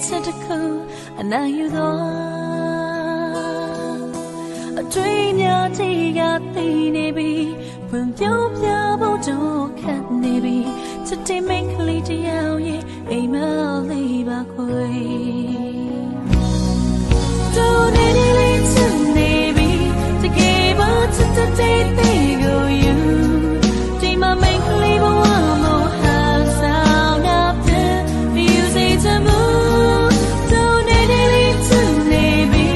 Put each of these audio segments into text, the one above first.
ချက်တစ်ခုအနိုင်ယူသောအတွေ့အကြုံတွေကသိနေပြီဖွင့်ပြောပြဖို့တော့ခက်နေပြီချစ်တဲ့မိန်းကလေးတယောက်ရဲ့အိမ်မလေးပါခွေတို့နေလေးချစ်နေပြီတကယ်ပါချစ်တဲ့သေးကိုယူဒီမှာမိန်းကလေးဘဝမို့ဟန်ဆောင်ရတဲ့ music to move တို့နေလေးချစ်နေပြီ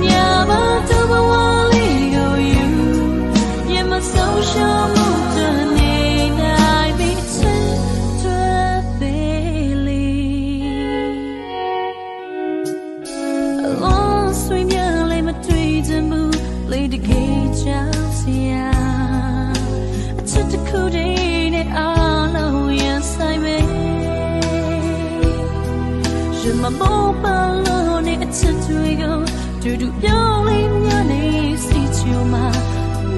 ညမှာတော့ဘဝလေးကိုယူရမဆုံးရှုံးမှုတွေနေနိုင်ပြီချစ်တွေ့ပေလေအလုံးဆွေးမြလေးမတွေ့ချင်ဘူးလေတကယ်ကြောက်စရာအချစ်တစ်ခုတည်းနဲ့အားလုံးရင်ဆိုင်မယ်ရမမောပါလို့နဲ့အချစ်တွေကိုတူတူပြောင်းလဲများနေစီချူမှာ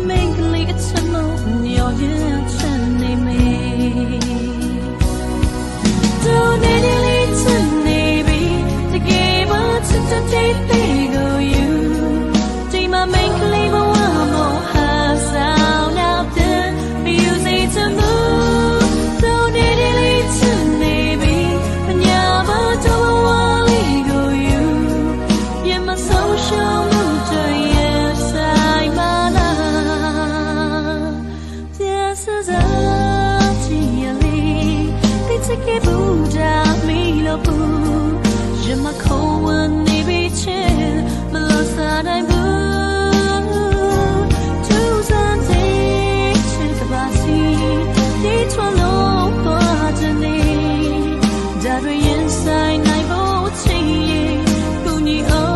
မင်းကလေးအချစ်လို့ညော်ရင်ချင်နေမယ်တို့နေလေးချင်နေပြီတကယ်ပါချစ်တဲ့သေးကိုယူဒီမှာမင်းကလေးဘဝမို့ဟာဆောင်နောက်တဲ့ music to move တို့နေလေးချင်နေပြီညမှာတော့ဘဝလေးကိုယူရမဆုံးရှုံးမှုတွေရဲ့ဆိုင်မလားပြန်စစားချင်ရလေတိတ်ကဘူးတာမီလို့ဘူးရမခေါ်ဝင်နေပြီချစ်မလို့စားနိုင်ဘူးသူစံတဲ့ချစ်ကပါစီဒီထွန်းလို့သွားခြင်းနေဒါတွေရင်ဆိုင်နိုင်ဖို့ချစ်ရင်ကိုညီအောင်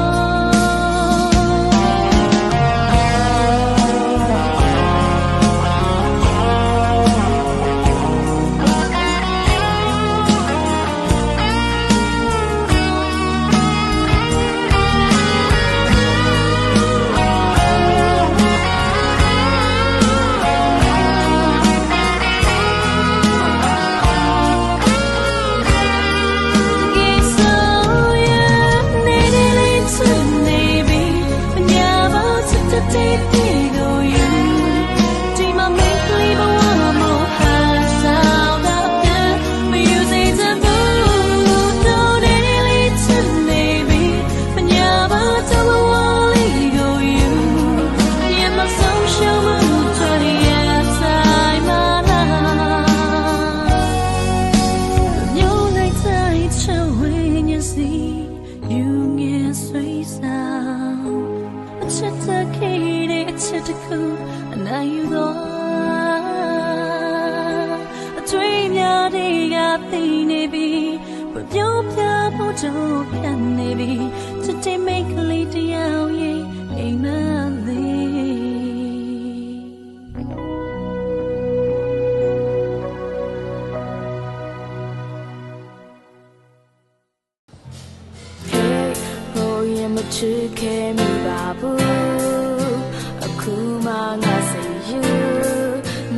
အနိုင်ယူသောအတွေ့အကြုံတွေကသိနေပြီပြောပြဖို့တော့ခက်နေပြီချစ်တဲ့မိန်းကလေးတယောက်ရဲ့အိမ်မလေးမချစ်ခဲ့မိပါဘူးအခုမှငါစိတ်ယူ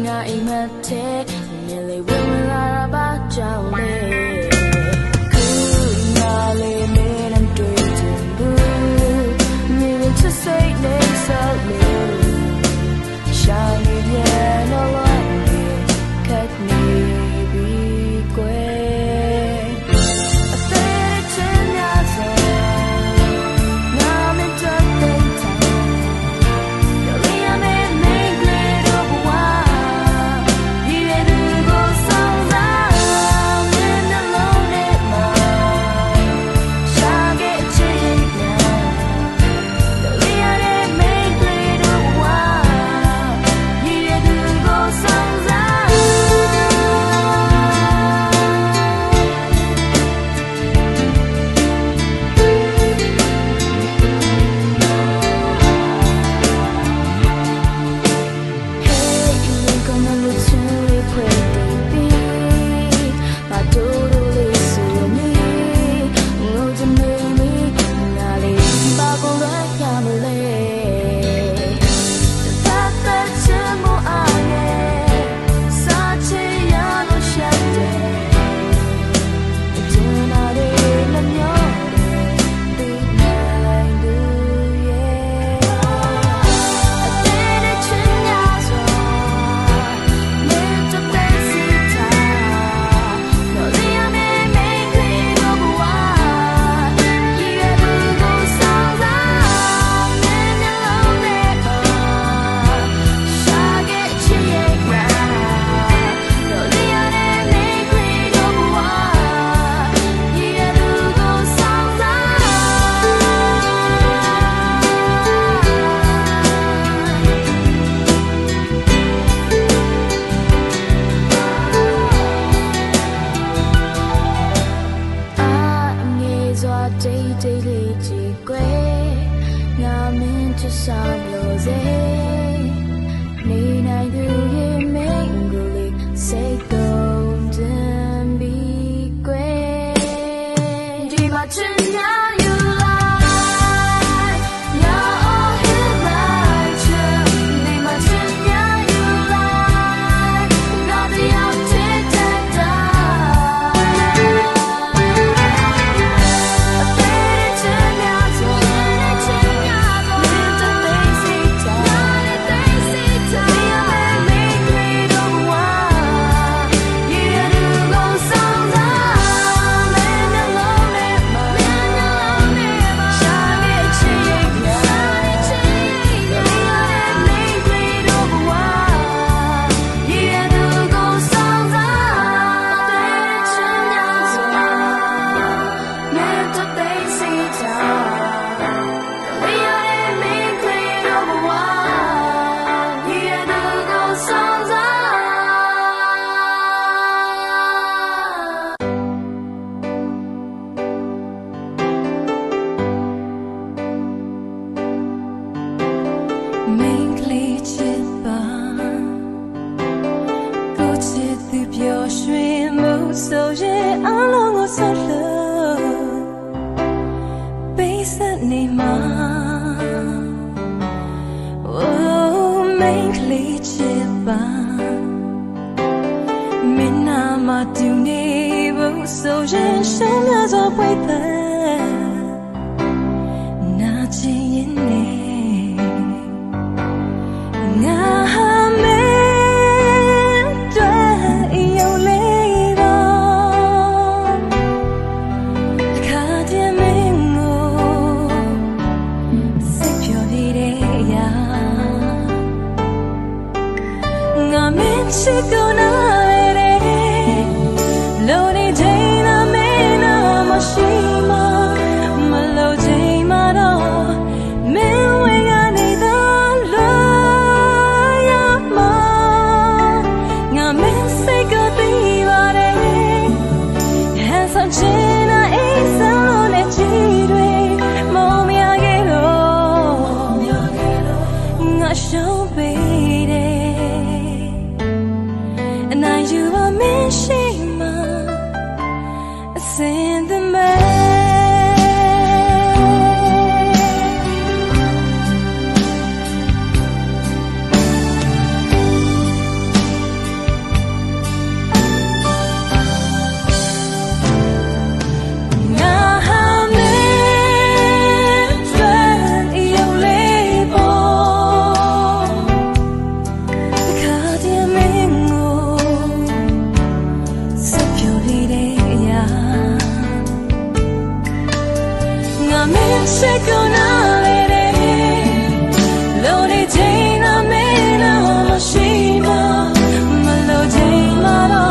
ငါအိမ်မက်တဲ့မြင်လေဝင်လာတာပါကြောင့်လေခုငါလေးမင်းနဲ့တွေ့ချင်ဘူးမြင်ချစ်စိတ်နဲ့ဆောက်လို့ရှာနေပြန်တော့ခက်နေပြီကွယ်Love လေးကြီးကွယ်ငါမင်းချဆောင်လို့စေနေနိုင်သူရဲ့မင်းကိုလေးစိတ်ကုန်တင်ပြီးကွယ်ဒီမှာချင်ရယူလိုက်ရောဟိလိုက်ချင်ဒီမှာချင်ရယူလိုက်နာတယောက်ချစ်တဲ့တာဆိုရင်အလုံးကိုဆောက်လို့ပေးစနေမှာ Oh မင်းကလေးချစ်ပါမင်းနာမတူနေဘူးဆိုရင်ရှမ်းများစွာပွေသက်နာချင်ရင်နေငါရှိကောနာရဲလုံးနေချိန်နာမင်းနာမရှိမမလို့ချိန်မှာတော့မင်းဝင်ကနေတော့လွာရမှာငါမင်းစိတ်ကိုသိပါတယ်ဟန်ဆောင်ချင်တာအိမ်ဆောင်လို့နဲ့ကြည့်တွေမုံမရခဲ့တော့ငါရှုံးပေးတယ်And I you are missing my in the man. Shake on a lady, lonely Jane, I mean, I'm a shima, melody, motto,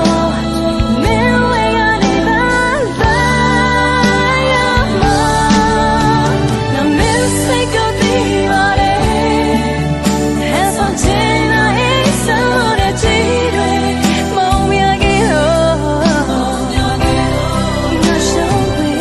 midway, I need a mistake of the body, has some tin, I ain't so that cheated, mommy, I get home, I show me.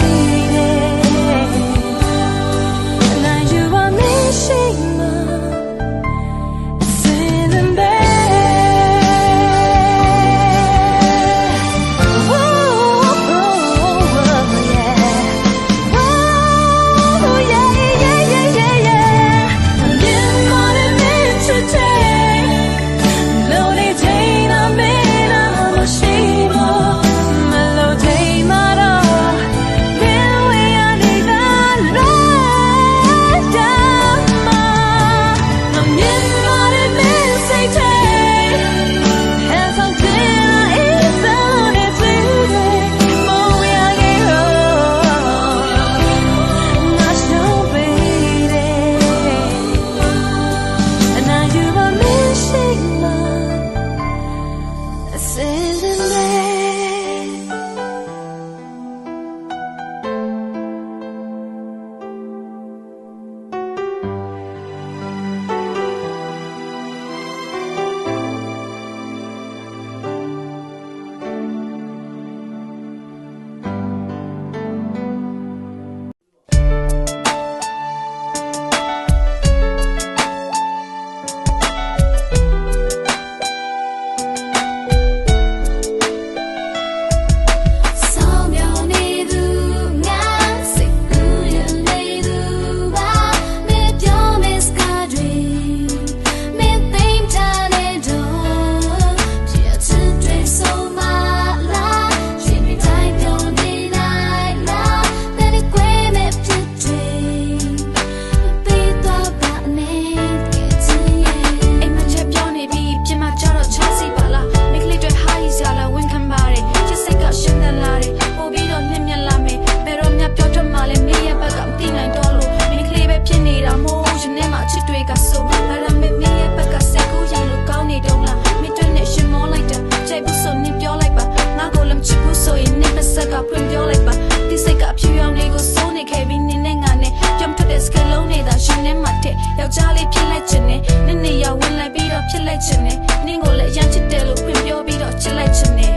လိုက်ချင်တယ်နင်းကိုလည်းရမ်းချစ်တယ်လို့ဖွင့်ပြောပြီးတော့ချစ်လိုက်ချင်တယ်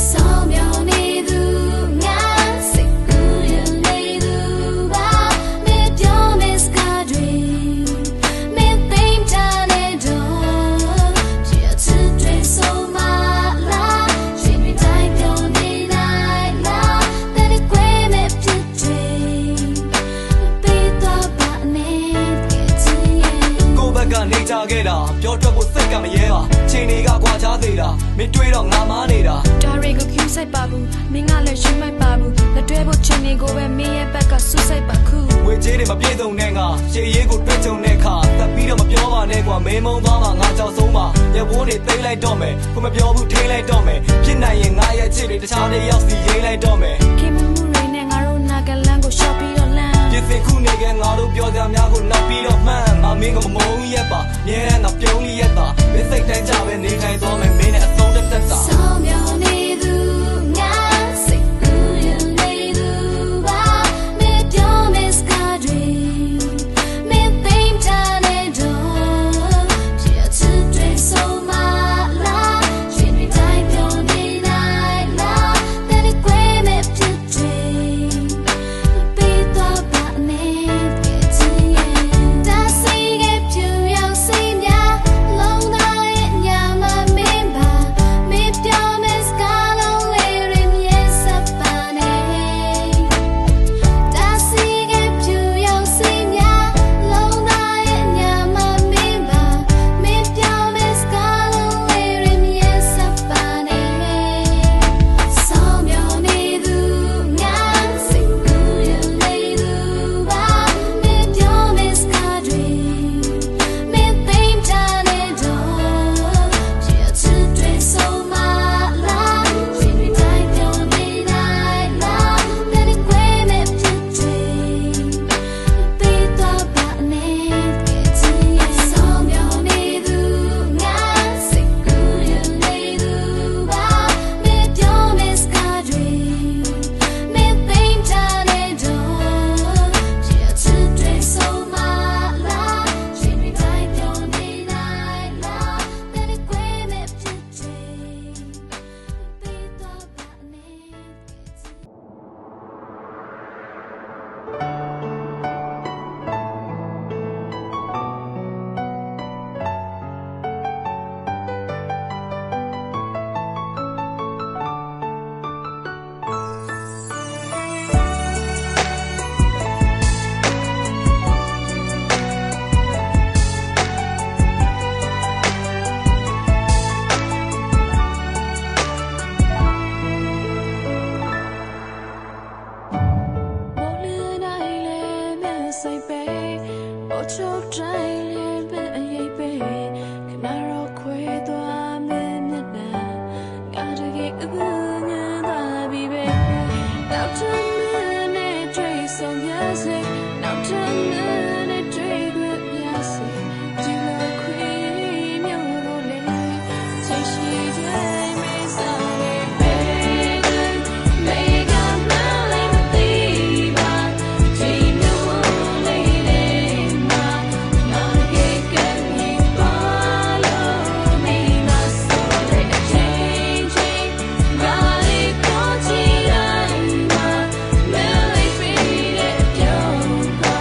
ဆောင်းမြောင်နေသူငါစိတ်ကူးရနေသူပါမင်းပြောမစကားတွေမင်းသိမ်းထားတဲ့တော့ချစ်ချစ်တွေဆုံးမလားရှင်မတိုင်းပြောနေလိုက်လားတဲ့ကွေးမဲ့ဖြစ်တယ်ပေးတော့ပါနဲ့ချစ်ရဲ့ကိုယ့်ဘက်ကနေကြခဲ့တာပြောတော့ကိုစိတ်ကမရဲပါချိန်တွေကကွာခြားသေးတာမင်းတွေးတော့ငါမားနေတာဒါတွေကိုကျူးဆိုင်ပါဘူးမင်းကလည်းယူမိုက်ပါဘူးလက်တွဲဖို့ချိန်တွေကိုပဲမင်းရဲ့ဘက်ကဆူဆိုင်ပါခုဝေကျေးတွေမပြေဆုံးနဲ့ငါရှေ့ရေးကိုတွေ့ကြုံတဲ့ခါတက်ပြီးတော့မပြောပါနဲ့ကွာမင်းမုံသွားမှာငါကြောက်ဆုံးပါရဝိုးတွေသိမ်းလိုက်တော့မယ်ကိုမပြောဘူးထိလိုက်တော့မယ်ဖြစ်နိုင်ရင်ငါရဲ့ချစ်တွေတခြားတွေရောက်စီရိမ့်လိုက်တော့မယ်ခင်မမှုတွေနဲ့ငါတို့နာကလန်းကိုရှော့ပြီးတော့လမ်းပြစ်စင်ခုနေကငါတို့ပြောကြများကိုနောက်ပြီးတော့မှန်းငါမင်းကမမုံရက်ပါမြဲတမ်းတော့ပြုံးလိရက်တာမင်းစိတ်တိုင်းကြပဲနေထိုင်သွားမယ်မင်းနဲ့အဆုံးတက်တာဆောင်းမြောင်နေသူငါစိတ်ကူးရနေသူပါမင်းပြောမစကားတွေမင်းသိမ်းထားတဲ့တော့ချစ်ချစ်တွေဆုံးမလားရှင်မတိုင်းပြောနေလိုက်လားတဲ့ကွေးမဲ့ဖြစ်တယ်ပေးတော့ပါနဲ့ချစ်ရဲ့ဒါစီကပြူရောက်စိတ်များလုံးသားရဲ့ညမမင်းပါမင်းပြောမစကားလုံးလေးရမြဲစပါနဲ့ဒါစီကပြူရောက်စိတ်များလုံးသားရဲ့ညမမင်းပါမင်းပြောမစကားလုံးလေးရမြဲစပါနဲ့ဆောင်းမြောင်နေသူငါစိတ်ကူးရနေသူပါမင်းပြောမစကားတွေမင်းသိမ်းထားတဲ့တော့ချစ်ချစ်တွေဆုံးမလားရှင်မတိုင်းပြောနေလိုက်လားတဲ့ကွေးမဲ့ဖြစ်တယ်ပေးတော့ပါနဲ့ချစ်ရဲ့ဆောင်းမြောင်နေသူငါစိတ်ကူးရနေသူပါမင်းပြောမစကားတွေမင်းသိမ်းထားတဲ့တော့ချစ်ချစ်တွေဆုံးမလားရှင်မတိုင်းပြောနေလိုက်လားတဲ့ကွေးမဲ့ဖြစ်တယ်ပေးတော့ပါနဲ့မိုးလင်းတိုင်းလည်းမစိတ်ပဲမိုးချုပ်တိုင်းလည်းမအရေးပဲခဏတော့ခွဲသွားမယ်မျက်နှာငါတကယ်အကူညံသွားပြီပဲနောက်ထပ်မနဲ့တွေ့ဆုံရစေနောက်ထပ်မနဲ့တွေ့ခွင့်ရစေဒီလိုခွေမျိုးကိုလေချစ်ရှိတဲ့မေးစားလေးပဲမေးကမှလည်းမသိပါဒီမျိုးလေးလေးမှာငါကကမြင်ပါလို့မေးမဆိုတဲ့အချိန်ချင်းငါလေးကိုကြည့်လိုက်မှာမဲလေးပြီးတဲ့ပြောင်းပါ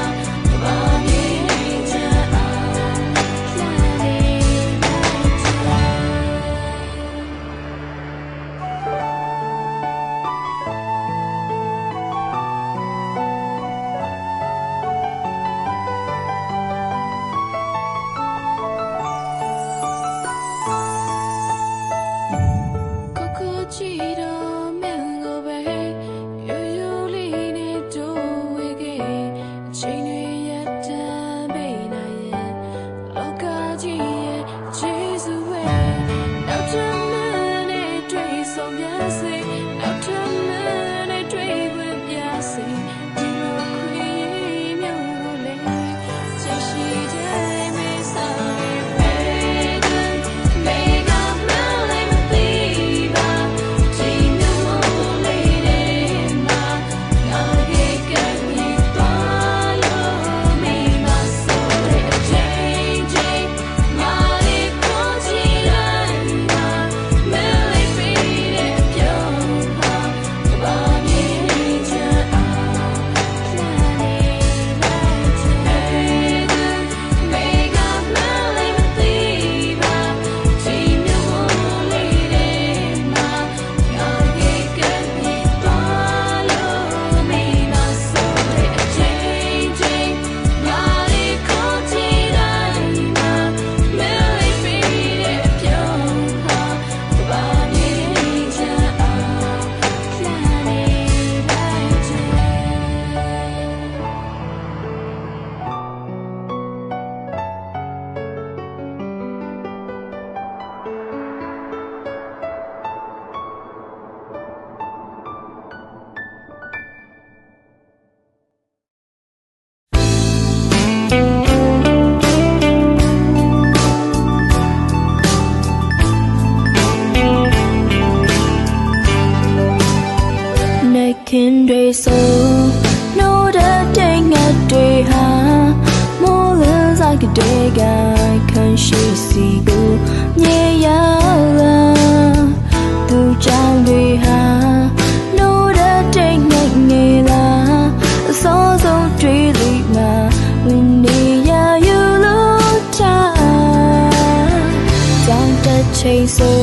ချိန်ဆို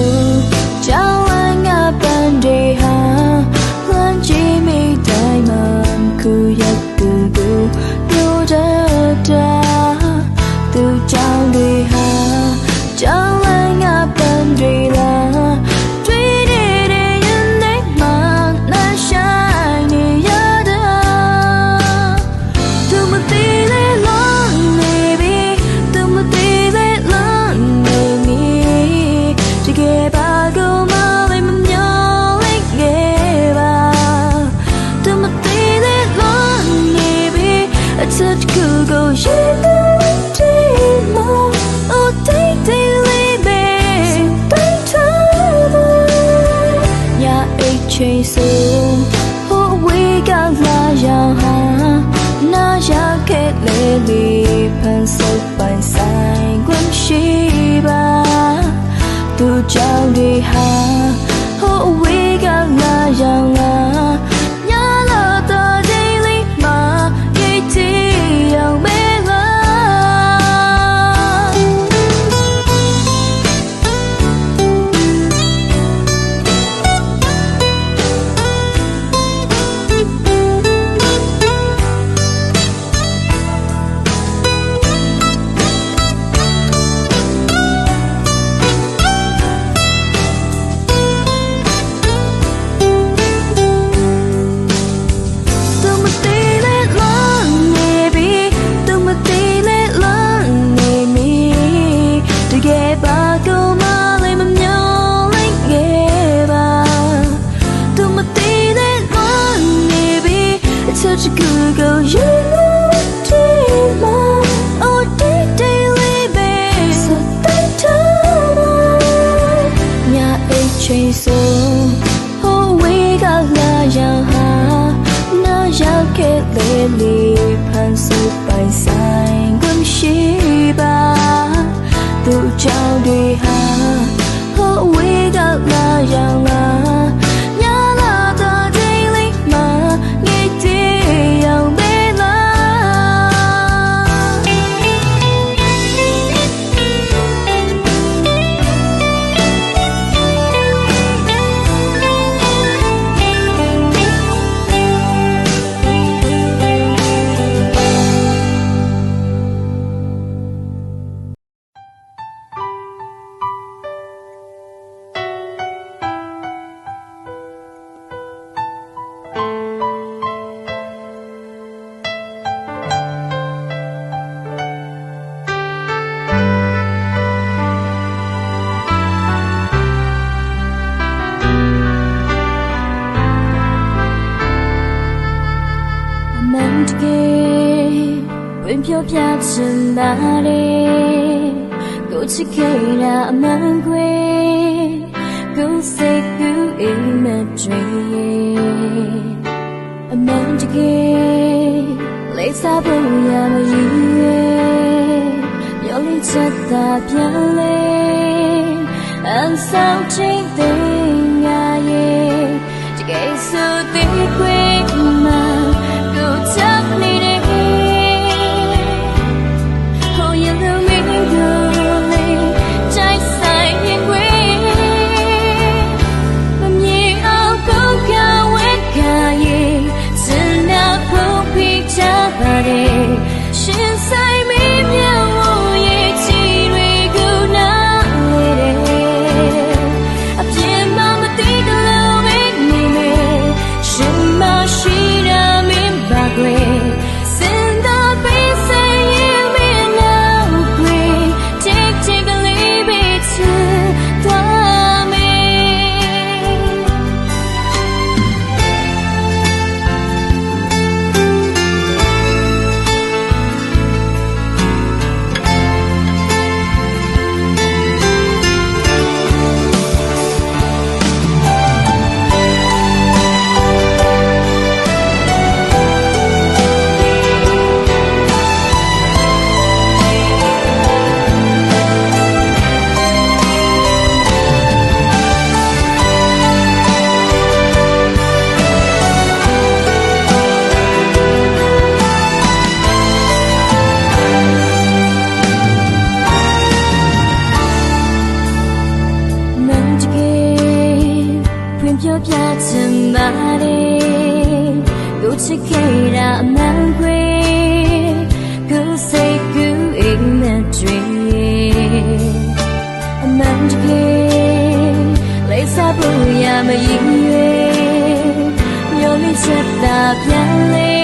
ကြောင်းဝမ်းငါပန်းတွေဟာလွှမ်းကြည့်မိတိုင်းမှာခုရက်သူကိုပြောတတ်တာသူကြောင်းတွေဟာကြောင်းဝမ်းငါပန်းတွေလားတွေ့နေတဲ့ရင်ထဲမှာနှရှာနေရတာသူမသိလေလုံးနေပြီသူမသိလေလုံးနေပြီတကယ်ပါကိုမလေးမမျောလိုက်ခဲ့ပါသူမသိလေလုံးနေပြီအချစ်ကိုကိုရှိလို့ဒီမှာ Oh take the leave don't tell me ညာအိတ်ချိန်ဆိုဟိုဝေးကလာရောက်ဟာနာရောက်ခဲ့လေလေဖန်ဆုပ်ပိုင်ဆိုင်ခွင့်ရှိပါသူကြောင့်တွေဟာဟိုဝေးကလာရောက်လာညာလာတော့ဒီလေးမှာကိတ်တီအောင်မဲလာto Google you know oh daily babe so they tell me nya ai chain so ho we ga la yang ha na ya ke le le phan su pai sai gun shi ba tu chao de ha ho we ga la yang la nya la da daily ma ngai ti when pure piazza go to Kayla Mangwe go say go in a dream a man to get let's have a you your little that and something thing to get so big quick man go tell me သာပြန်လေ